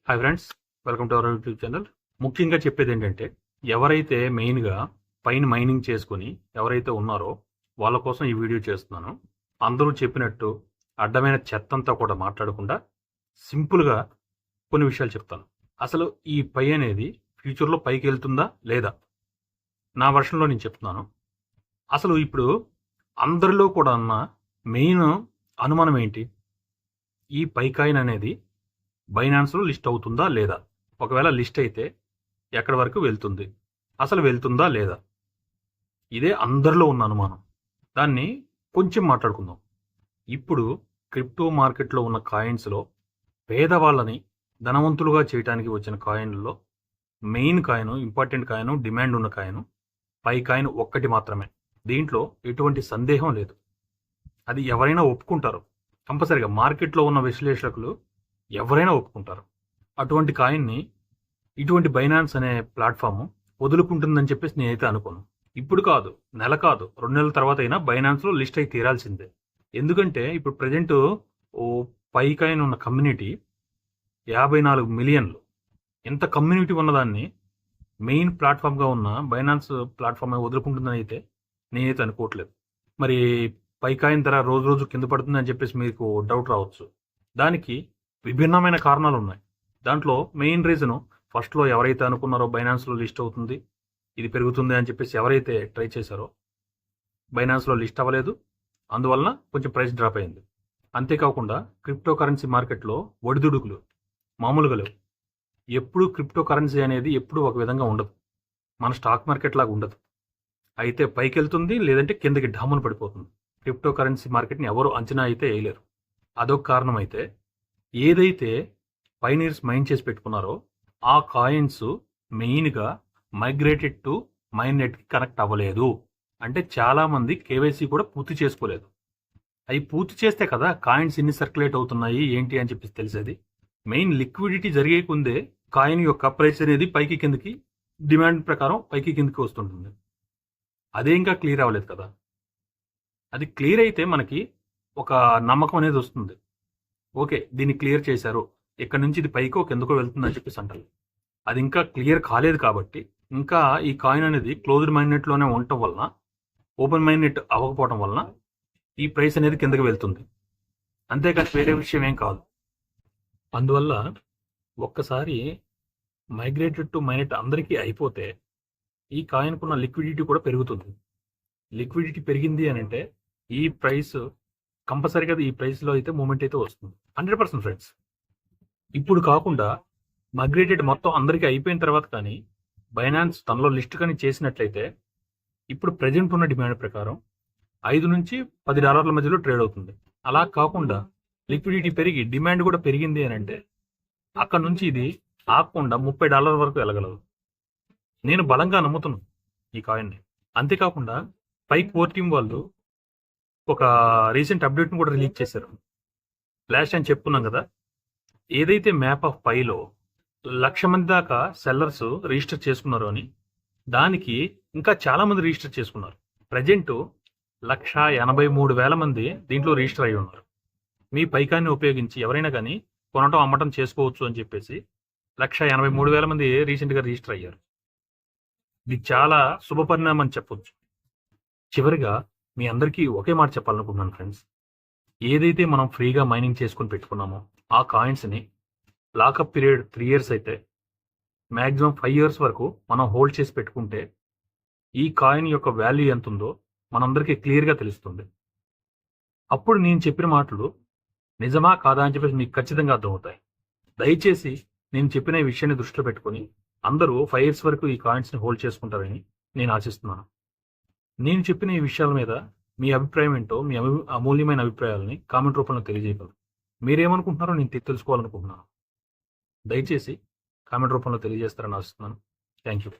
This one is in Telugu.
Hi friends, welcome to our YouTube channel. ముఖ్యంగా చెప్పేది ఏంటంటే, ఎవరైతే మెయిన్గా పైన మైనింగ్ చేసుకుని ఎవరైతే ఉన్నారో వాళ్ళ కోసం ఈ వీడియో చేస్తున్నాను. అందరూ చెప్పినట్టు అడ్డమైన చెత్తంతా కూడా మాట్లాడకుండా సింపుల్గా కొన్ని విషయాలు చెప్తాను. అసలు ఈ పై అనేది ఫ్యూచర్లో పైకి వెళ్తుందా లేదా, నా వర్షన్లో నేను చెప్తున్నాను. అసలు ఇప్పుడు అందరిలో కూడా ఉన్న మెయిన్ అనుమానం ఏంటి, ఈ పై కాయిన్ అనేది బైనాన్స్లో లిస్ట్ అవుతుందా లేదా, ఒకవేళ లిస్ట్ అయితే ఎక్కడి వరకు వెళ్తుంది, అసలు వెళ్తుందా లేదా, ఇదే అందరిలో ఉన్న అనుమానం. దాన్ని కొంచెం మాట్లాడుకుందాం. ఇప్పుడు క్రిప్టో మార్కెట్లో ఉన్న కాయిన్స్లో పేదవాళ్ళని ధనవంతులుగా చేయడానికి వచ్చిన కాయిన్లలో main coin, important coin, demand ఉన్న కాయిన్ పై కాయిన్ ఒక్కటి మాత్రమే. దీంట్లో ఎటువంటి సందేహం లేదు. అది ఎవరైనా ఒప్పుకుంటారు. కంపల్సరిగా మార్కెట్లో ఉన్న విశ్లేషకులు ఎవరైనా ఒప్పుకుంటారు. అటువంటి కాయిన్ని ఇటువంటి బైనాన్స్ అనే ప్లాట్ఫామ్ వదులుకుంటుందని చెప్పేసి నేనైతే అనుకోను. ఇప్పుడు కాదు, నెల కాదు, 2 నెలల తర్వాత అయినా బైనాన్స్లో లిస్ట్ అయి తీరాల్సిందే. ఎందుకంటే ఇప్పుడు ప్రజెంట్ ఓ పై కాయిన్ ఉన్న కమ్యూనిటీ 54 మిలియన్లు. ఎంత కమ్యూనిటీ ఉన్నదాన్ని మెయిన్ ప్లాట్ఫామ్గా ఉన్న బైనాన్స్ ప్లాట్ఫామ్ వదులుకుంటుందని అయితే నేనైతే అనుకోవట్లేదు. మరి పై కాయిన్ ధర రోజు రోజు కింద పడుతుందని చెప్పేసి మీకు డౌట్ రావచ్చు. దానికి విభిన్నమైన కారణాలు ఉన్నాయి. దాంట్లో మెయిన్ రీజను, ఫస్ట్లో ఎవరైతే అనుకున్నారో బైనాన్స్లో లిస్ట్ అవుతుంది, ఇది పెరుగుతుంది అని చెప్పేసి ఎవరైతే ట్రై చేశారో బైనాన్స్లో లిస్ట్ అవ్వలేదు. అందువలన కొంచెం ప్రైస్ డ్రాప్ అయింది. అంతేకాకుండా క్రిప్టో కరెన్సీ మార్కెట్లో ఒడిదుడుకులు మామూలుగా లేవు. ఎప్పుడు క్రిప్టో కరెన్సీ అనేది ఎప్పుడు ఒక విధంగా ఉండదు. మన స్టాక్ మార్కెట్ లాగా ఉండదు. అయితే పైకి వెళ్తుంది, లేదంటే కిందకి ఢామును పడిపోతుంది. క్రిప్టో కరెన్సీ మార్కెట్ని ఎవరు అంచనా అయితే వేయలేరు. అదొక కారణం. అయితే ఏదైతే పైనీర్స్ మైన్ చేసి పెట్టుకున్నారో ఆ కాయిన్స్ మెయిన్గా మైగ్రేటెడ్ టు మైన్ నెట్కి కనెక్ట్ అవ్వలేదు. అంటే చాలామంది కేవైసీ కూడా పూర్తి చేసుకోలేదు. అవి పూర్తి చేస్తే కదా కాయిన్స్ ఎన్ని సర్క్యులేట్ అవుతున్నాయి ఏంటి అని చెప్పేసి తెలిసేది. మెయిన్ లిక్విడిటీ జరిగేకుందే కాయిన్ యొక్క ప్రైస్ అనేది పైకి కిందకి డిమాండ్ ప్రకారం పైకి కిందకి వస్తుంటుంది. అదే ఇంకా క్లియర్ అవ్వలేదు కదా. అది క్లియర్ అయితే మనకి ఒక నమ్మకం అనేది వస్తుంది. ఓకే, దీన్ని క్లియర్ చేశారు, ఇక్కడ నుంచి ఇది పైకో కిందకో వెళ్తుందని చెప్పేసి అంటారు. అది ఇంకా క్లియర్ కాలేదు కాబట్టి ఇంకా ఈ కాయిన్ అనేది క్లోజ్డ్ మైండ్నెట్లోనే ఉండటం వలన, ఓపెన్ మైండ్నెట్ అవ్వకపోవడం వలన ఈ ప్రైస్ అనేది కిందకి వెళ్తుంది. అంతేకాని వేరే విషయం ఏం కాదు. అందువల్ల ఒక్కసారి మైగ్రేటెడ్ టు మైనెట్ అందరికీ అయిపోతే ఈ కాయిన్కున్న లిక్విడిటీ కూడా పెరుగుతుంది. లిక్విడిటీ పెరిగింది అని అంటే ఈ ప్రైస్ కంపల్సరీగా ఈ ప్రైస్లో అయితే మూమెంట్ అయితే వస్తుంది 100% ఫ్రెండ్స్. ఇప్పుడు కాకుండా మైగ్రేటెడ్ మొత్తం అందరికీ అయిపోయిన తర్వాత కానీ బైనాన్స్ తనలో లిస్ట్ కానీ చేసినట్లయితే ఇప్పుడు ప్రజెంట్ ఉన్న డిమాండ్ ప్రకారం $5 నుంచి $10 మధ్యలో ట్రేడ్ అవుతుంది. అలా కాకుండా లిక్విడిటీ పెరిగి డిమాండ్ కూడా పెరిగింది అని అంటే అక్కడ నుంచి ఇది ఆగకుండా $30 వరకు వెళ్ళగలదు. నేను బలంగా నమ్ముతున్నాను ఈ కాయిన్ని. అంతేకాకుండా పై కోర్ టీమ్ వాళ్ళు ఒక రీసెంట్ అప్డేట్ని కూడా రిలీజ్ చేశారు. ఫ్లాష్ అని చెప్పుకున్నాం కదా, ఏదైతే మ్యాప్ ఆఫ్ పైలో 1,00,000 మంది దాకా సెల్లర్స్ రిజిస్టర్ చేసుకున్నారు అని, దానికి ఇంకా చాలా మంది రిజిస్టర్ చేసుకున్నారు. ప్రజెంట్ 1,83,000 మంది దీంట్లో రిజిస్టర్ అయి ఉన్నారు. మీ పైకాన్ని ఉపయోగించి ఎవరైనా కానీ కొనటం అమ్మటం చేసుకోవచ్చు అని చెప్పేసి 1,83,000 మంది రీసెంట్గా రిజిస్టర్ అయ్యారు. ఇది చాలా శుభపరిణామం అని చెప్పొచ్చు. చివరిగా మీ అందరికీ ఒకే మాట చెప్పాలనుకుంటున్నాను ఫ్రెండ్స్. ఏదైతే మనం ఫ్రీగా మైనింగ్ చేసుకొని పెట్టుకున్నామో ఆ కాయిన్స్ని లాకప్ పీరియడ్ 3 years అయితే మ్యాక్సిమం 5 years వరకు మనం హోల్డ్ చేసి పెట్టుకుంటే ఈ కాయిన్ యొక్క వాల్యూ ఎంత ఉందో మనందరికీ క్లియర్గా తెలుస్తుంది. అప్పుడు నేను చెప్పిన మాటలు నిజమా కాదా అని చెప్పేసి మీకు ఖచ్చితంగా అర్థమవుతాయి. దయచేసి నేను చెప్పిన ఈ విషయాన్ని దృష్టిలో పెట్టుకొని అందరూ 5 years వరకు ఈ కాయిన్స్ని హోల్డ్ చేసుకుంటారని నేను ఆశిస్తున్నాను. నేను చెప్పిన ఈ విషయాల మీద మీ అభిప్రాయం ఏంటో, మీ అమూల్యమైన అభిప్రాయాలని కామెంట్ రూపంలో తెలియజేయగలరు. మీరేమనుకుంటున్నారో నేను తెలుసుకోవాలనుకుంటున్నాను. దయచేసి కామెంట్ రూపంలో తెలియజేస్తారని ఆశిస్తున్నాను. Thank you.